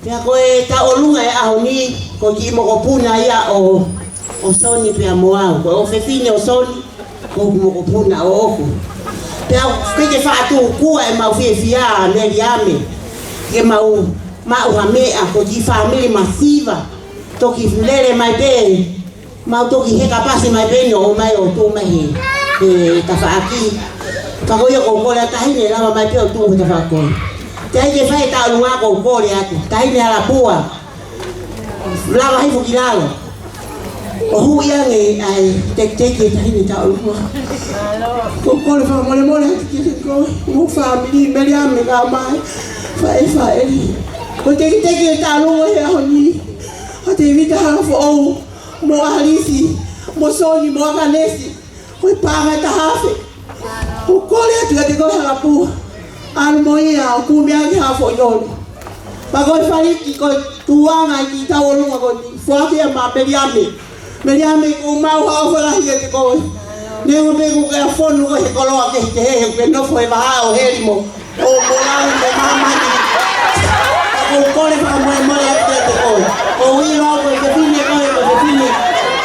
Pea koe ta o lunga e aho ni, ko ki mo ko puna ia o soni pea moau. Ko o fefine o soni, ko mo ko puna o oku. Pea kike whaatu kua e mau fia neri ame. Ke mau hamea, ko ki family masiva. Toki lere mai pe, mau toki heka pasi mai pe o mai o tu mai he ta whaaki. Pakoia ko kore tahine lama mai pe o tu ta whakoi. Te ke whai ta lunga ko kore atu, tahine ala pua. Lama hei fukilalo. O hu iange ai teke tahine ta lunga. Ko kore wha mole hati ki ko mu family meriame ka mai. Whae. Ko teke ta lunga he aho ni. Ate vita hafu au mo alisi mo soni mo akanesi ko panga ta hafe ko kole atu ko hapu an mo ia ku mi ake hafu yon pa ko fali ko tuanga ki ta olunga ko ni fuaki ma meriame ko mau ha fala hi ko ne mo be ko ka fonu ko he kolo ake he no foi ba o helimo o mola de mama ni ko kole pa mo ate ko o ilo ko te fine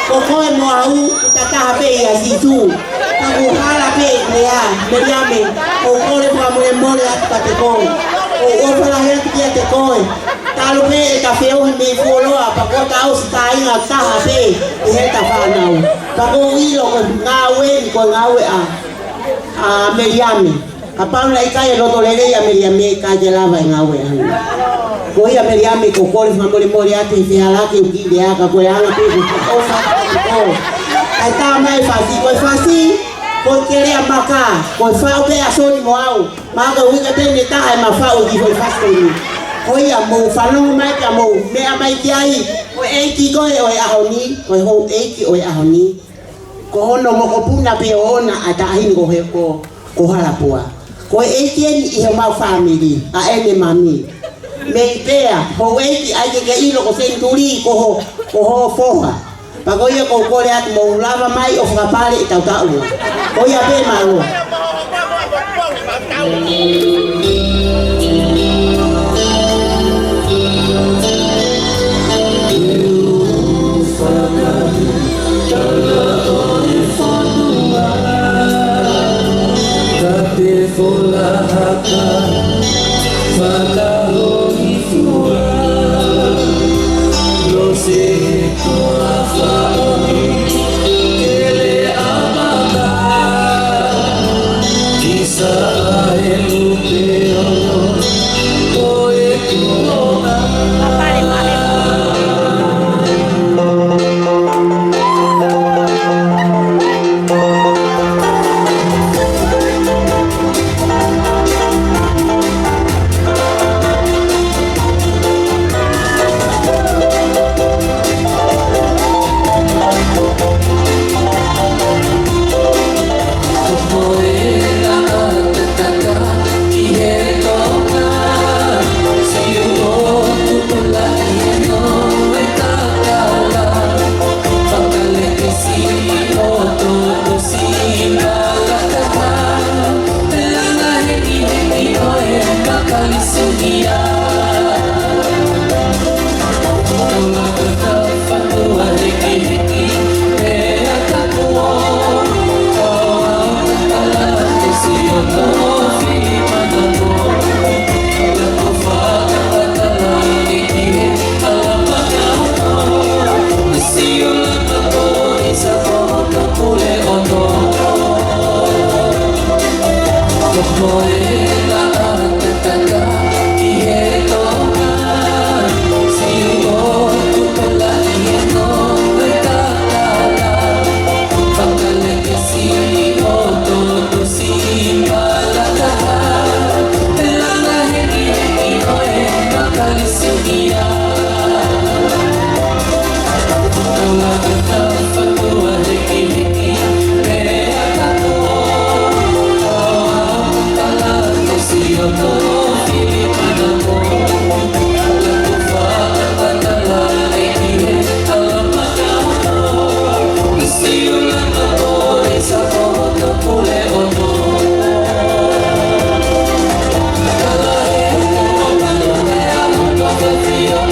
ko koe mo au tataha pe ia si tu ka ku hala pe lea meriame o kore pa mole ata te ko o fala he ki te koe talo pe ta feo me foloa pa ko ta o sta ina taha pe he ta fanau pa ko ilo ko ngawe a meriame a paula ikaia loto lele ya meriame ka je lava ngawe ko ia meriame ko kore fa mole ate te halake u ki aka ko anga pe ko fa ai ta mai fasi ko kere amaka ko fa o pe asoni mo au ma ko wi ka te ta ai ma fa o ki ko fasi ni ko ia mo fa no mai ka mo me mai ki ai ko e ki ko e o ahoni ko ho e ki o ahoni ko hono mo ko puna pe ona ata hin ko he ko halapua ko e ki ni i ma family a ene mami me pea ho e ki ai ke ilo ko senturi ko ho foha pagoia ko kore at mo lava mai o frapale e tau o ia be malo Feel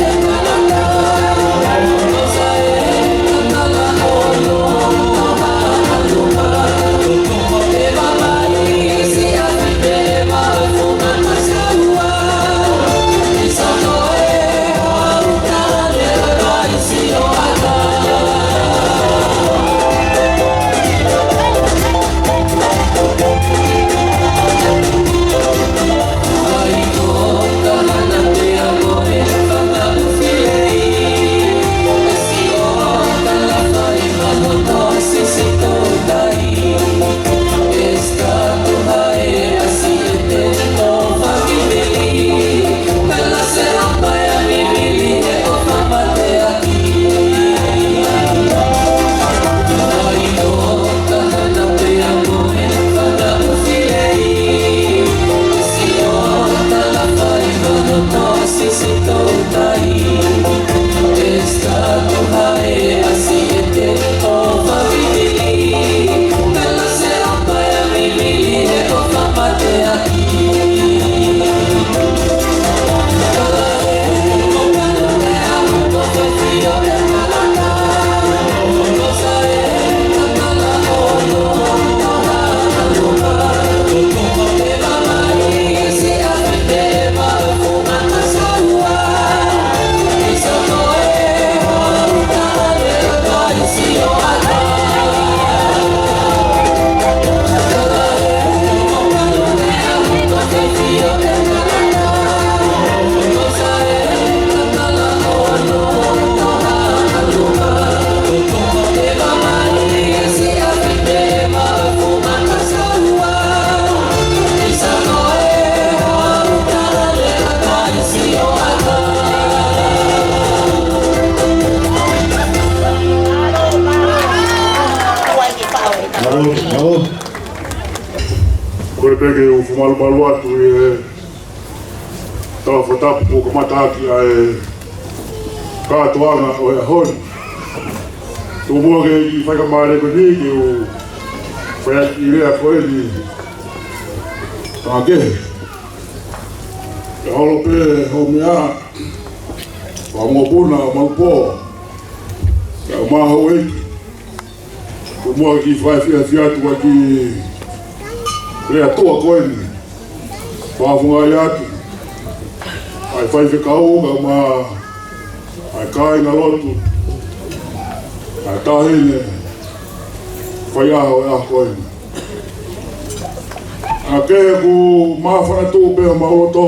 Kore peke o fumalu atu e tawa whatapu po kamataki a e kātoanga o e honi. Tō mua ke i whakamare ko ni ke o whaiaki i rea koe ni tāke. Ke holo pe ho mea wa ngopuna o maupō ke o maho eiki. Tō mua ki whaiwhia fiatu wa ki rea toa koe ni, whaafungai atu, ai whaiwhe kauga ma, ai kai na lotu, ai tahine, whaiaho e a koe ni. A kea ku mawhana tō pēha maoto,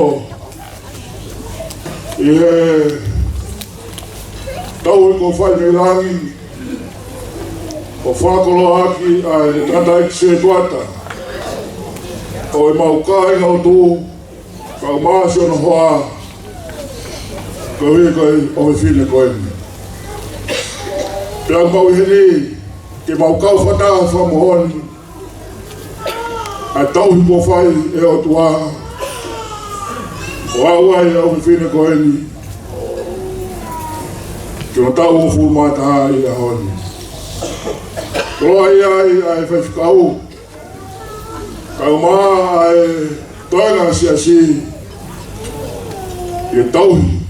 i he tau i ko whai me rangi, o whakolo aki ai tata iki se tuata, o e maukai ngau tō, ka maasi ona hoa, ka hui kai o me whine koe ni. Pea mau hini, ke maukau whataha whamohoni, ai tau hipo whai e o tua, o auai o me whine koe ni, ke no tau o fulmataha i a honi. Koloa ai whaiwhikau, kau maa ai toenga si i tauhi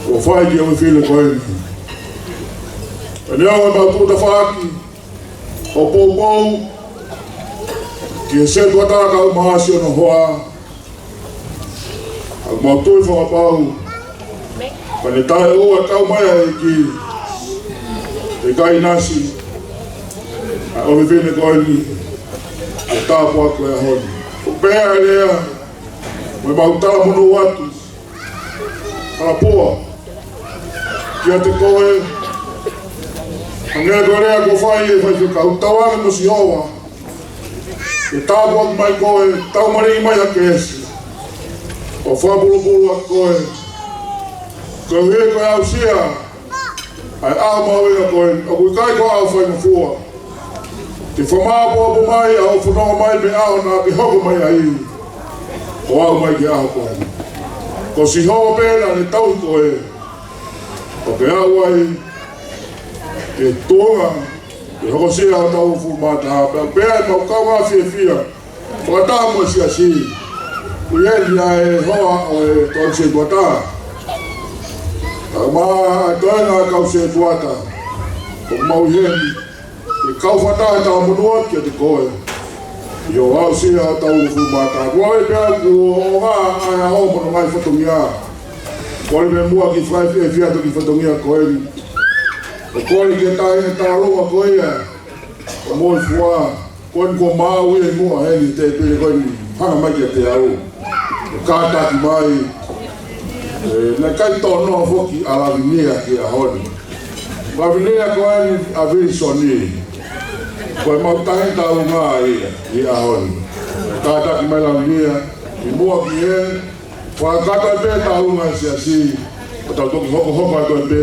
o whai ki o me while koe ni. E nea o tau tūta whaki o pōpou ki e setua tā kau maa si ona hoa au mau tui whakapau ka ne tae ua kau mai ai ki e kai nasi o me while koe ni e tāpua koe a honi. O pēa lea, me mautala munu atu, ala pua, kia te koe, a ngea koe rea ko whai e whai whika, utawane mo si hoa, e tāpua ki mai koe, tau mariki mai hake esi, o whapulupulu a koe, koe hui koe au sia, ai au mawina koe, o kui kai koe au whai mafua, te whamāpua mai au whanonga mai me au nā ke hoko mai ai o au mai ki au koe. Ko si hoa pēna ne tau koe o ke au ai ke tōnga ke hoko sia au tau fulmataha. Pēa e mau kau ngā whia whakataha mo sia si uieni a e hoa o e tau se tuata. Mā toenga kau se tuata o mau uieni e kau whataha tau munua kia te koe. Io au sia tau fulmataha. Kua e pēa ku o ngā ai a ho mono ngai whatongia. Kua me mua ki whai e whiato ki whatongia koe ni. O kua ni ke tae e tā ronga koe e. O moi fua. Kua ni kua mau e mua heni te pēle koe ni. Hanga mai kia te au. O kātaki mai. Nā kai tono foki a lavinia ki a honi. Lavinia koe ni a viri soni. Koe mau tahi tau ngā i a honi. Tātaki mai lavinia, i mua ki e, whakata e pē tau ngā si, o tau toki hoko a koe pē,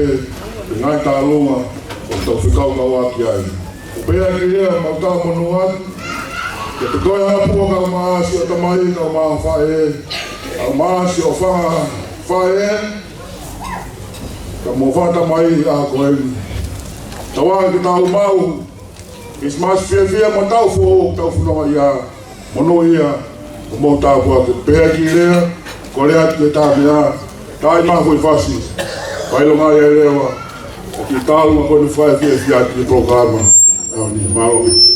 i ngai tā lunga, o tau whikau kau aki ai. O pēa ki ea, mau tau monu atu, ke te koe hapua kau maasi o tamai kau maa whae, au maasi o whanga whae ka mo whata mai a koe tawa ki tau mau is mas fia mo tau fo tau funonga ia mono ia mo tau pua ke pēa ki rea ko rea te tāmea tai maa hui whasi kailo mai e rewa ki tau ma kone whae fia ki programa ni maomi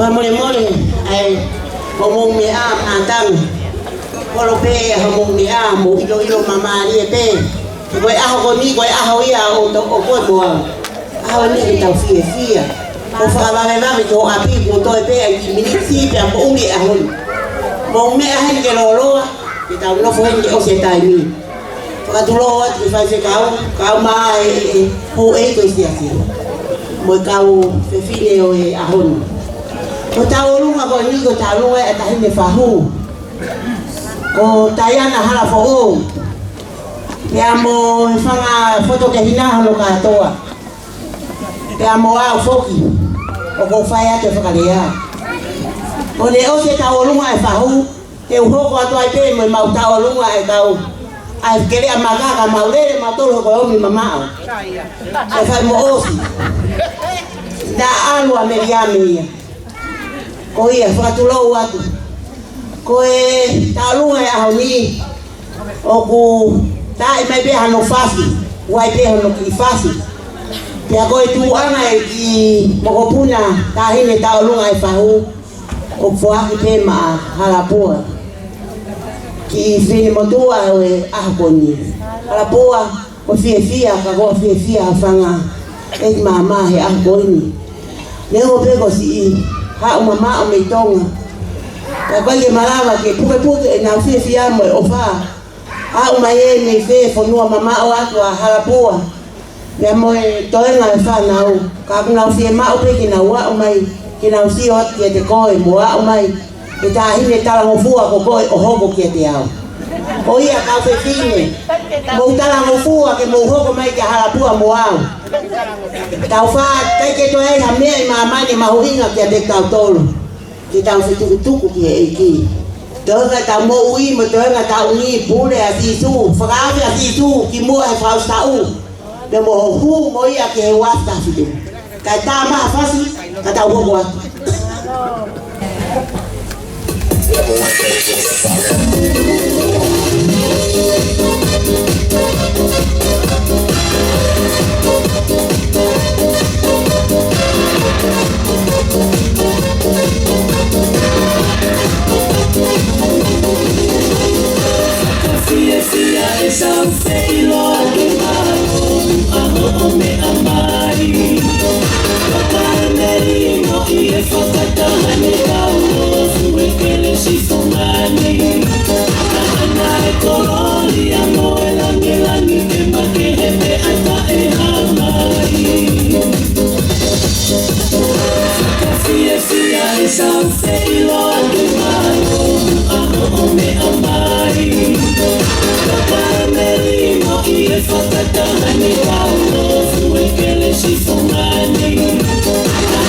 Pamole ai komong me am antang polo pe hamong me am mo ilo mama ni pe ko aho ni ko aho ia o to ko mo aho ni ta fia o fa ba me to api ko to pe ai minisi pe mo ngi aho mo me aho ke lo kita no fo ni o se tai ni ka tu lo ti fa se ka ma ho e ko sia si mo ka o fe fine o e aho o tau runga ko ni ko tau runga e tahi me fahu o tayana hala fo o ya mo fanga foto ke hina halo katoa ya mo au foki o ko faya te fakalea o le o se tau runga e fahu e ho ko to ai pe mo mau tau runga e tau ai kele amagaga maulele matolo ko omi mamao e fai mo osi da alu ameriame ko ia fatulo watu ko e talunga ya hauni o ku tai mai be hano fasi wai be hano ki fasi pe ko tu ana ki mokopuna ta hine talunga e fahu o fuaki pe ma halapua ki fini motua e ahakoni halapua o fia ka ko fia fanga e mama he ahakoni leo pego si ha mama o meitonga ka ko ye malava ke puke na fia mo o fa a uma ye me fe fonua mama o atwa halapua ya mo toenga fa na o ka na fia ma o pe ki na wa o mai ki na si o ke te ko e mo a o mai e ta hine tala ngofua ko ko o hobo ke te ao o ia ka fe fine mo tala ngofua ke mo hobo mai ka halapua mo ao tau fa kai ke to e ha me mama ni mahuinga ke te tau tolo ki tau se tuku ki e ki Tớ ta mo ui mà tớ là tao ni bố đẻ gì su phá là gì su ki mua hay phao sao để mo hu mới à ke wa ta fi cái ta ma fa si ka tao ho wa Fia esa feilo que amo me amai Papanerino y el fakatane kauo Sue que le shifumani Ana e kololi amo elangi que make hebe ata e hamai Fia esa feilo que amo me amai Papanerino y el fakatane kauo Sue que le shifumani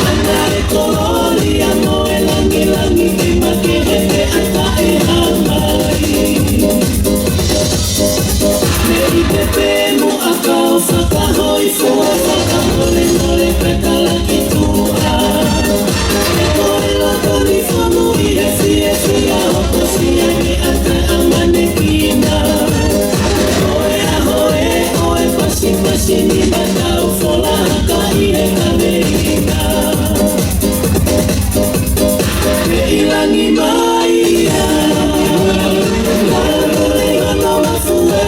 Ana e kololi amo elangi que make hebe ata e hamai Me pepe mo akao fakahoi fua fakahole nore petala kitua E koe lako ni fonu I e fia hoko fia ni ata amanekina Koe ahoe pasi ni batau fola haka I e kamerina Me ilangi maia Lalole hana mafua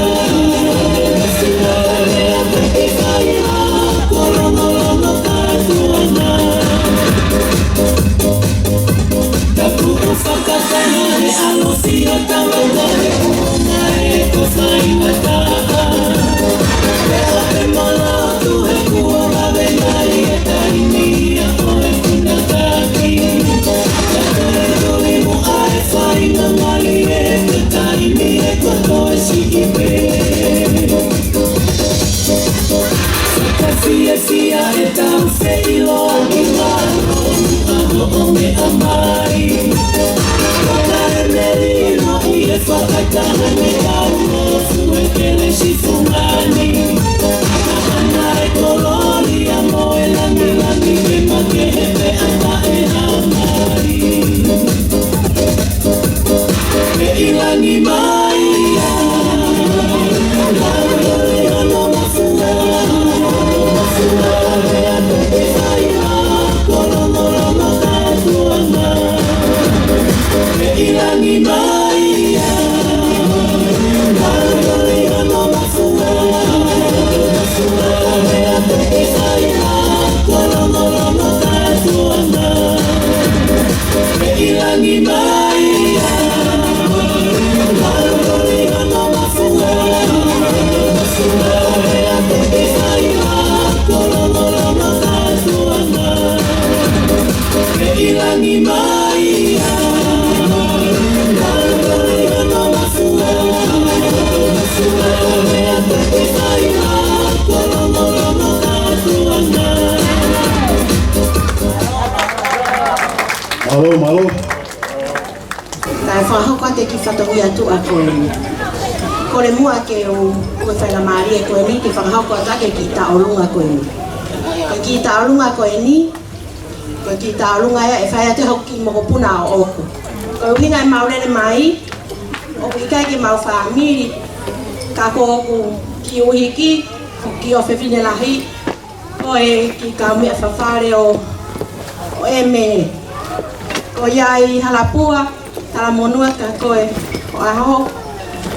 Fakatane alofio tawangore Umae kufai mataha Leo he mola tu he kuola Venai e taini a oe kuna kaki Kakore doli mo ae fai na mali e Te taini e koto e si ipe Fia e tau feilo ki maro Aho o me amai Papanerino I e fakatane kauo Sue que le shifumani Ana e kololi amo elangi que make hebe ata e hamai Me ilangi maia Lalole hana mafua Ilangi maia Lalole hana mafua Mea te whaia Kolomolomo katuana Ilangi maia Lalole hana mafua Mea te whaia Kolomolomo katuana Ilangi maia Kai whahoko te ki whatahui atu a koe. kore mua ke o whai maria koe ni, ke whakahauko atake ki taorunga koe ni. Koe ki taorunga koe ni, koe ki taorunga ia e whai ate hauki moko puna o oku. Koe uhinga e maurene mai, oku i kai ke mau whaamiri, ka ko oku ki uhiki, ki o whewhine lahi, koe ki ka umea whawhare o eme. Ko iai halapua, tala monua ka koe o aho.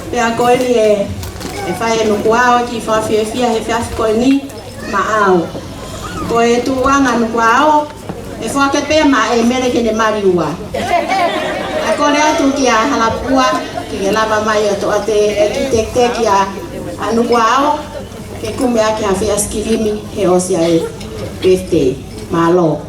Pea koe ni e whai e nuku ao ki whawhiawhia he whiawhi koe ni ma ao. Koe e tuanga nuku ao, e whake pea ma e mere kene mariua. A kore atu ki a halapua, ki ke lava mai ato ate e ki tekte ki a nuku ao, ke kume ake a whia skirimi he osia e birthday. Malo.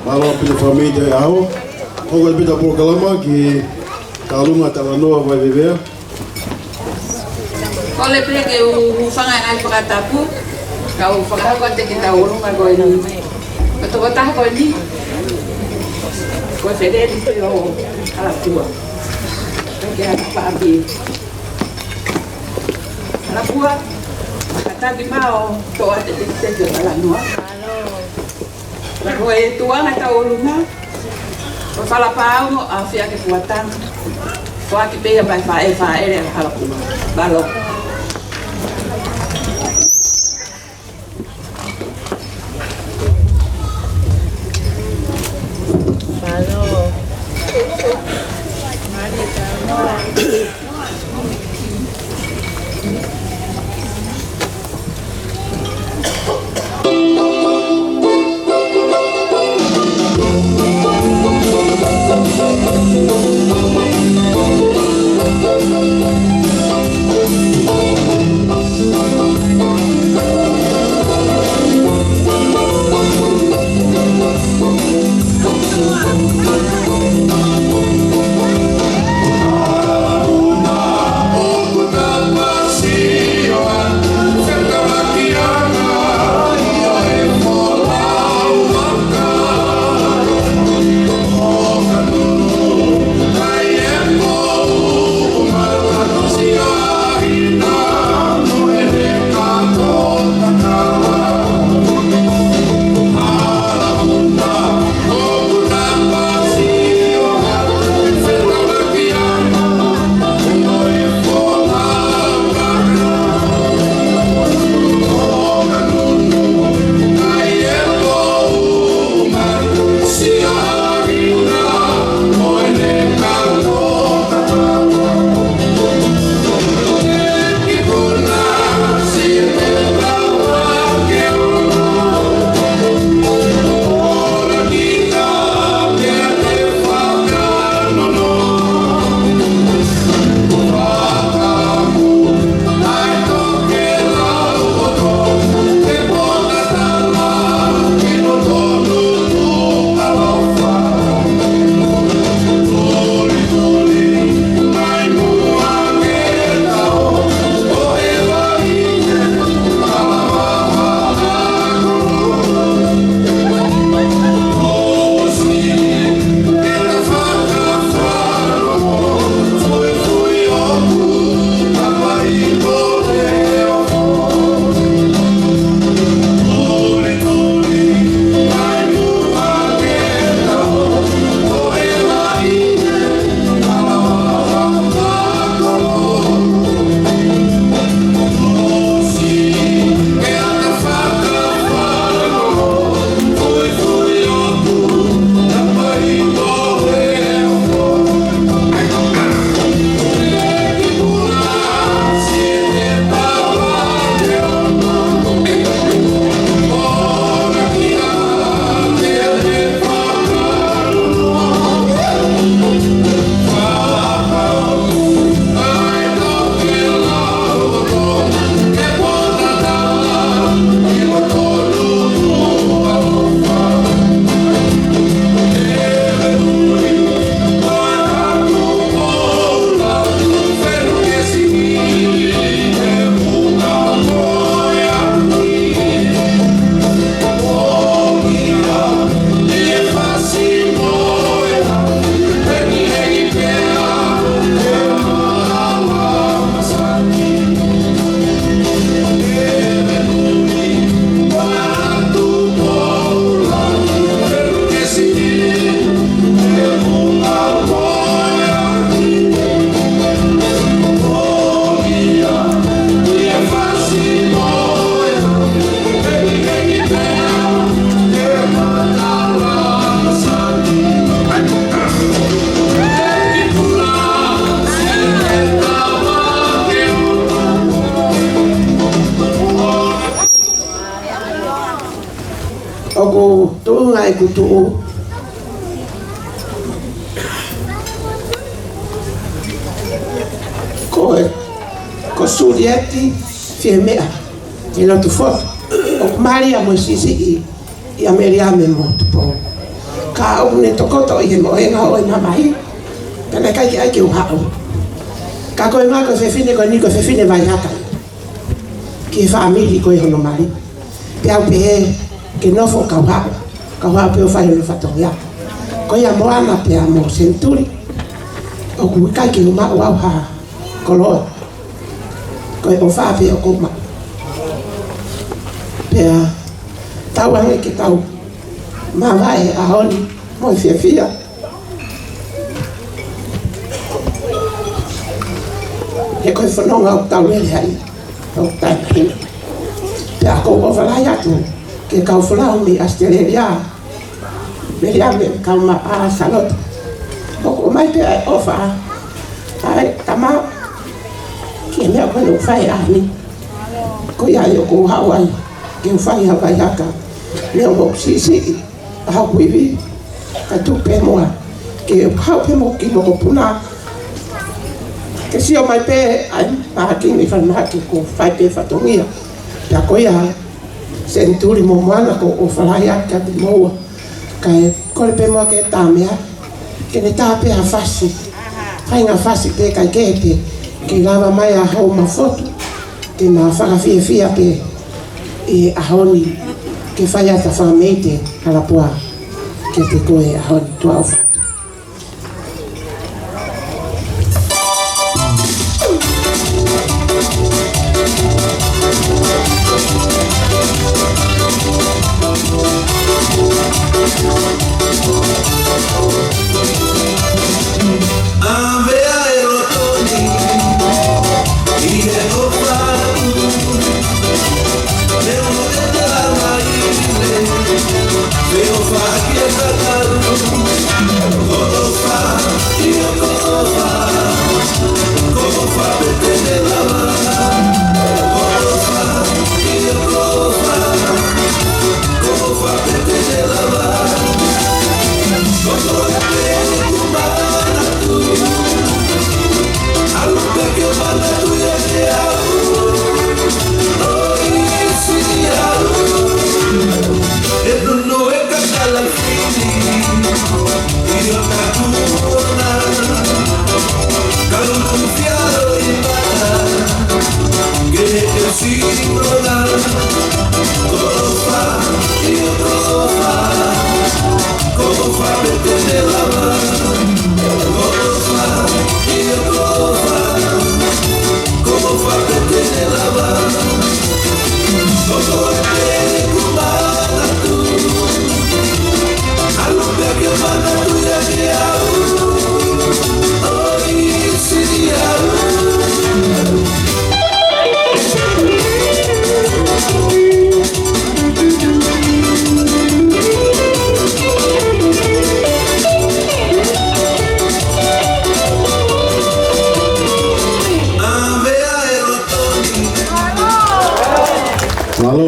Malo pela família ao Ko bita por kalama ki kalunga tawanoa vai vivea. Ko le pele ke u fanga ai pakatapu. Ka u fanga ko te kita urunga ko ni. Ko to ta ko ni. Ko fede ni yo ala tua. Ke apa abi. Ala tua. Kata ki mau to ate te te ala no. La ko e tua na ta urunga. Ko fala pau no a fia ke puatan. Ko aki pe ba fa e ala tua. Balo. Ako to ngai kutu ko surieti fiemea ila tu foto o Maria mo sisi i Ameria me mo tu po ka o ne tokoto i he moenga o i mamai. Pena kai ki ai ki uhao. Ka koe ngā koe whewhine koe ni koe whewhine vai haka. Ki e whaamiri koe hono mari. Te au pe e ke nofo kau hao. Kau hao pe o whai hono whatongi hao. Koe a moana pe a mo senturi. O kui kai ki uma o au ha koloa. Koe o wha pe o kuma. Pe a tau ange ki tau. Ma vai a honi mo i whiawhia. He koe whanonga o tau rere hai. O tai mahina. Pe a kou o whalai atu. Ke kau whalau mi Australia. Meri ame kau ma a salot. O mai pe ai ofa. Ai tama. Ke mea koe no whai ahni. Ko ia o kou Hawaii. Ke whai Hawaii haka. Leo mo sisi. Hau kuivi. Ka tupe moa. Ke hau pe mo ki mo puna. Ke sio mai pe ai mahaki ni whanahaki ko whai pe whatongia. Pea ko ia senturi mo moana ko o whalai aka te moa. Kai kore pe moa ke tāmea. Ke ne tā pe a whasi. Hai ngā whasi pe kai kepe. Ke lava mai a hau mawhotu. Ke mā whakawhia whia pe e ahoni. Ke whai ata whameite harapua. Ke te koe ahoni tua uwha.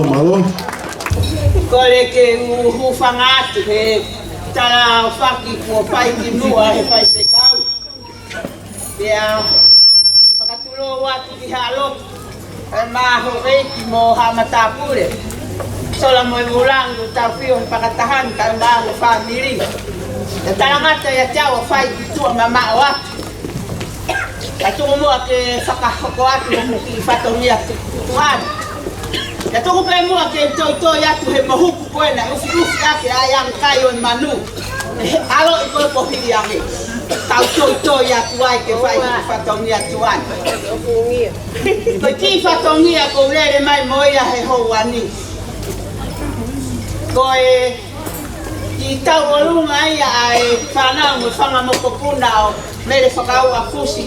Malo. Kore ke whangatu he tala whaki kua whai ki mua he whai te kau. Pea whakatulo watu ki halo. E maho reiki mo hamatapure. Sola mo i mulangu tau whio he whakatahan tau maho whamiri. E talangata ia tiawa whai ki tua mama o atu. Ka tungu mua ke whakahoko atu mo ki whatongia tutuhana. Ya toko pe mua ke toi atu he mahuku koena ufi ake ai ang kai o manu. Alo i koe pohiri ake. Tau toi atu ai ke whai whatongi atu ai. Koe ki whatongi a ko rere mai moia he hou ani. Koe i tau o lunga ia ai whanau mo whanga moko puna o mere whakau a fusi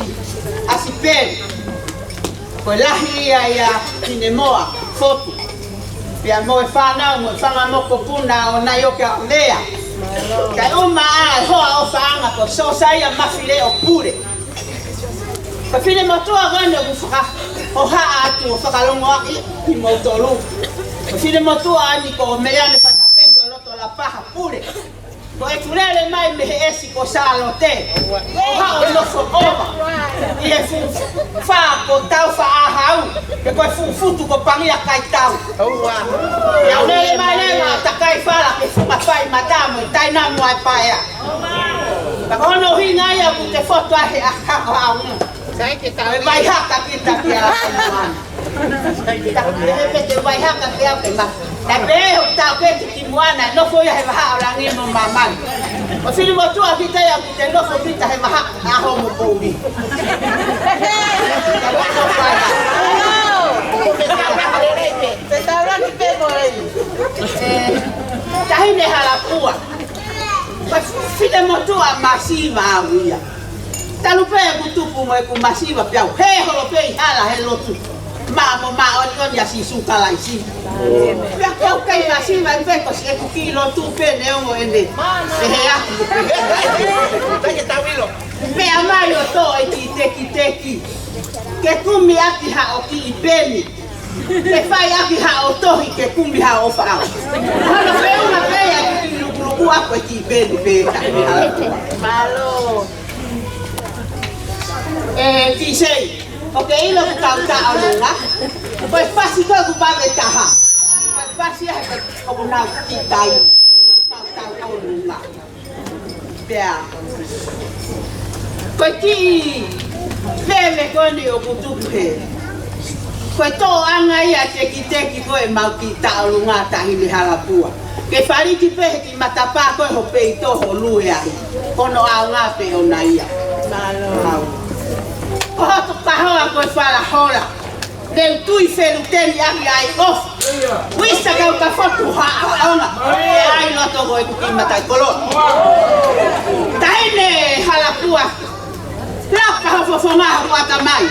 asiperi. Koe lahi ia tine moa. Fotu. Pia mo e whanau mo e whanga moko puna o nai oke a lea. Kai uma a hoa o whaanga ko so saia mawhire o pure. Ka whine motua gane o whaka o haa atu o whakalongo i motoru. Ka whine motua ani ko o meane whakapehi o loto la paha pure. Ko e kulele mai me he esi ko salo te. O hao no so oma. I e fa ko tau fa ahau. E ko e futu ko pangia kai tau. E au nele mai lema takai fala ke funga fai matamu. Tai na mua e paea. Ka ono hinga ia ku te foto ahe a kako au no. E vai haka kita ki a kanuana. E te vai haka ki au ke ma. E peho tau ke te ki muana. No foi he maha o rangi mo mamani. O fili mo tua ki te ia ki te nofo kita he maha a homo pouri. Te taurani pe mo ei. Tahine halapua. File mo tua masiva awia. Talupe kutupu mo e ku masiva piau. He holo pe hala he lotu. Mamo ma on ya si suka lai si. Pia kau kai masiva i veko si e ku kilo tu pe ne ongo ende. E he aki. Take tawilo. Me amai o to e ki teki. Ke kumi aki ha o ki i peni. Ke fai aki ha o tohi ke kumi ha o whao. Hana pe una pe a ki luku ako e ki i peni pe tahini hala. Malo. Ki sei. Ok, ilo ku tau tau lunga. Koe pasi koe ku babe taha. Koe pasi ahe koe ku nau ki tai. Tau tau lunga. Pea. Koe ki lele koe ni o kutupu he. Koe tō anga ia teki koe mau ki tau lunga tahini halapua. Ke whariti pehe ki matapā koe ho pei toho lue ahi. Hono au ngā pe o na ia. Malo. Ko hoto kahoa koe whala hola. Neu tui whelu teni aki ai off. Wisa kau ka fotu haa aonga. E ai loto koe kuki matai koloa. Tahine halapua. Laka hofofongaha kuata mai.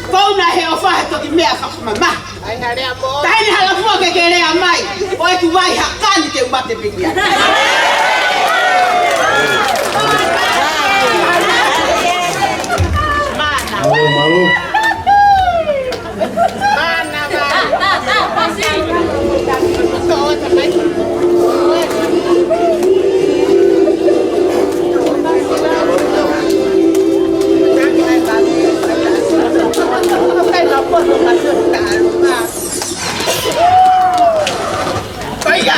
Kouna he o whahe toki mea whakamama. Tahine halapua ke rea mai. Koe ku wai hakani te umate pikia. Malo. Vaya!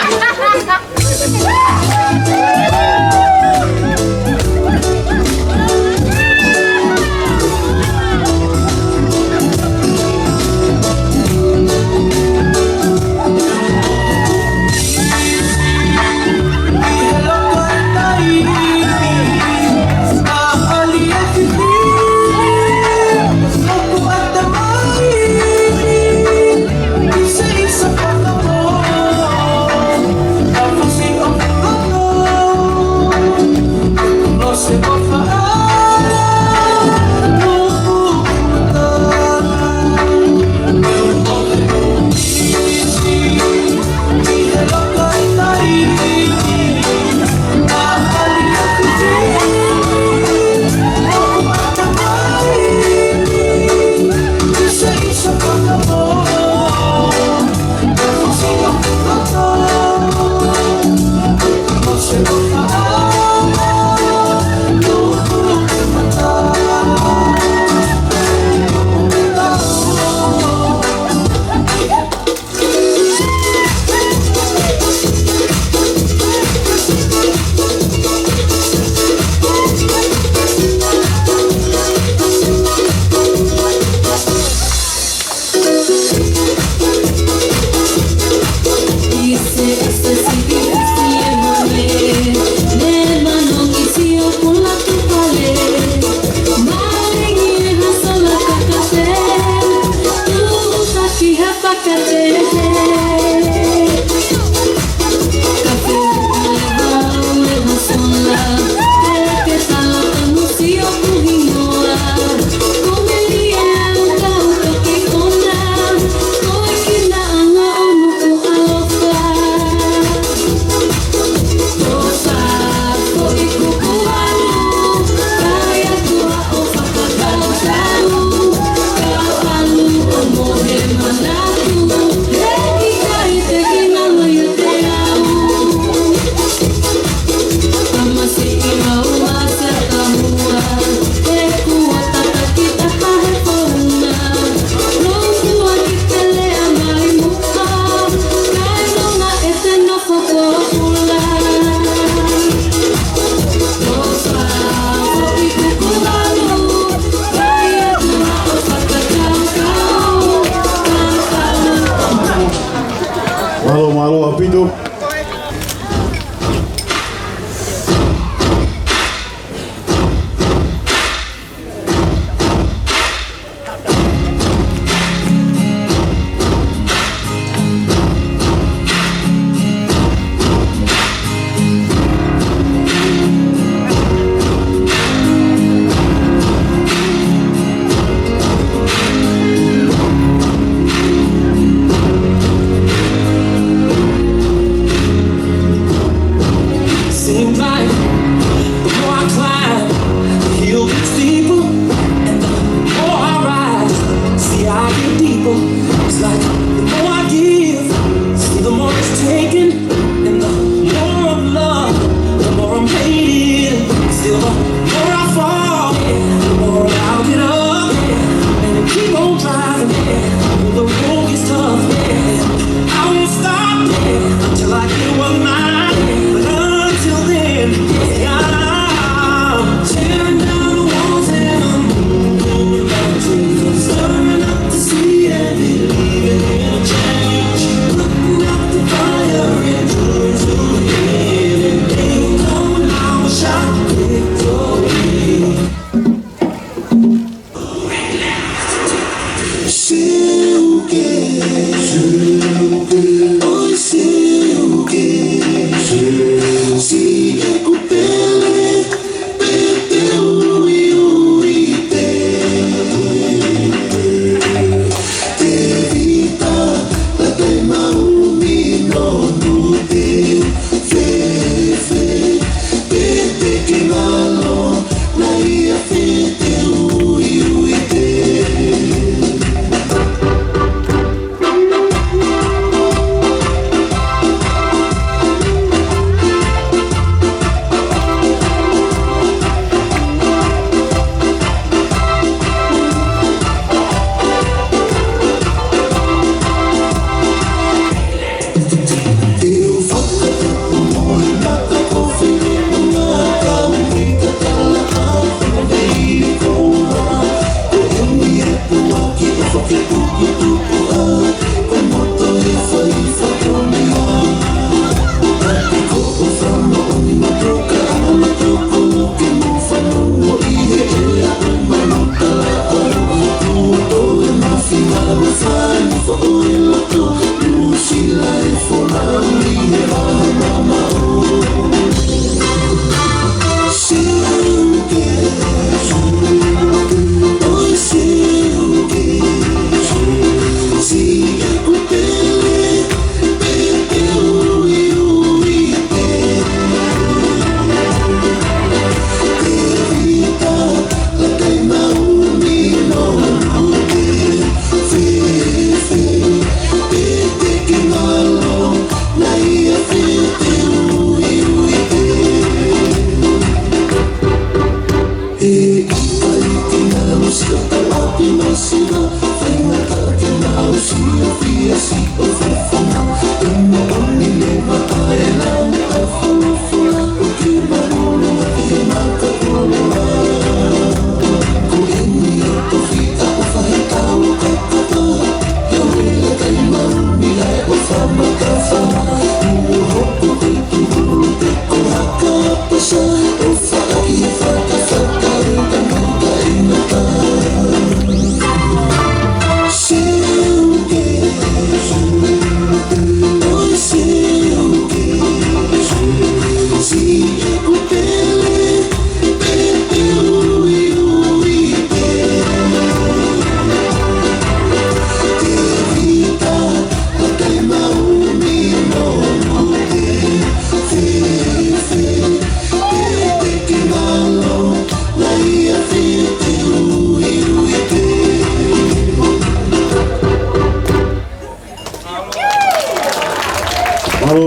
Malo apito. Seems like the more I climb, the hill gets steeper, and the more I rise, see I get deeper. It's like the more I give, see the more it's taken, and the more of love, the more I'm hated. Still the more I fall, the more I'll get up, and I keep on driving. When the road gets tough, I won't stop until I get what's mine. Until then, I'm tearing down the walls and I'm moving mountains, stirring up the sea and believing in a change. Putting out the fire and turns to the end, and ain't coming out a shot victory.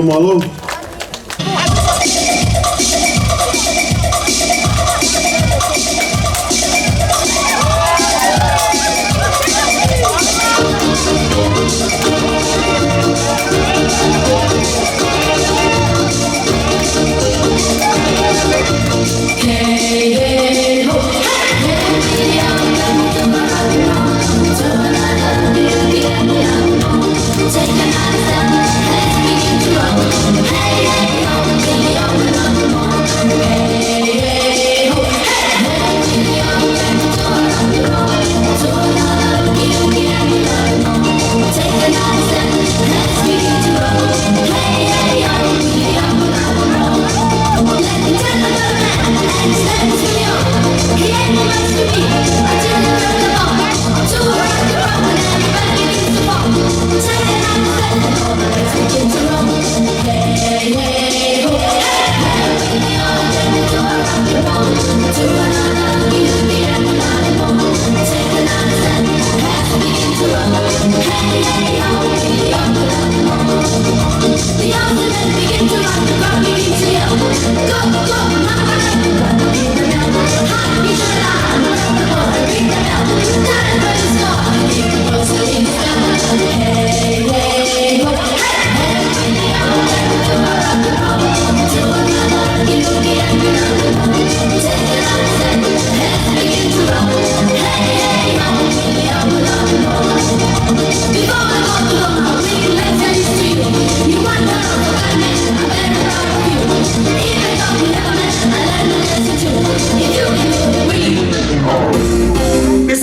Malo. Take another step.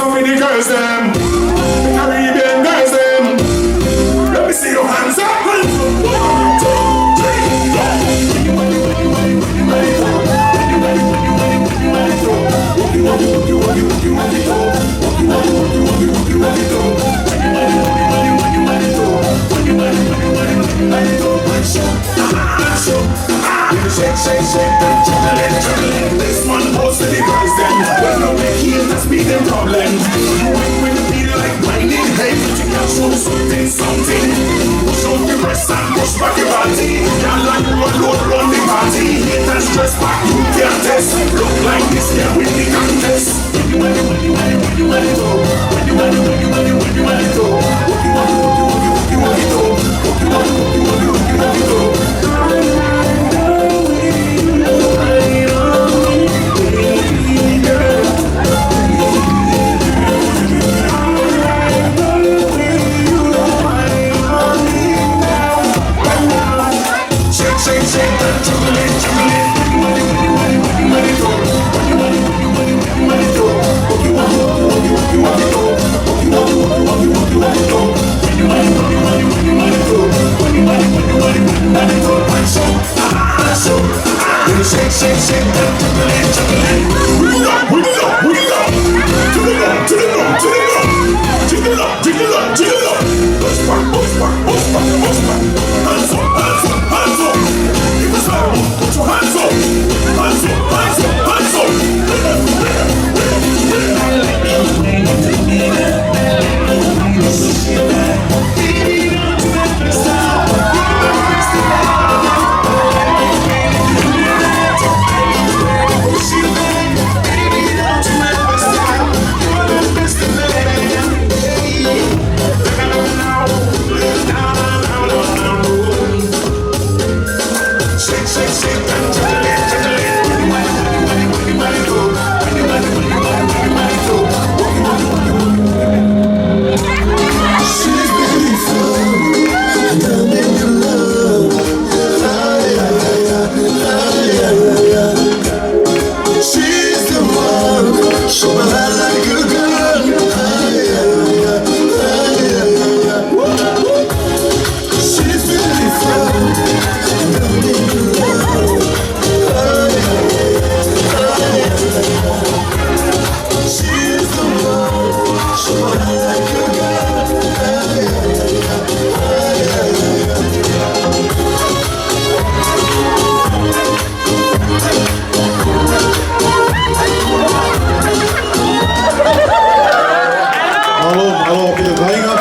up with the girls them, the Caribbean girls them. Let me see your hands up. Hands up. 1, 2, 3, shake, shake, shake, and juggle it, juggle it. This one goes to the girls then. When no make heels, that's be them problem. You win when you feel like whining. Hey, you can show something, something. Push out the breast and push back your body. Y'all like run the party. Hit and stress back, you can't test. Look like this, yeah, with the contest. When you want it, go. When you want it, go. What you want it, go. What you want it, go. Shake, shake, shake, juggle it, juggle it. Wiggle up, wiggle up, wiggle up. Jiggle up, jiggle up, jiggle up. Jiggle up, jiggle up, jiggle up. Push back, push back, push back, push back. Hands up, hands up, hands up. Give us up, put your hands up. Hands up, hands up, hands up. Hallo, Peter Weinger.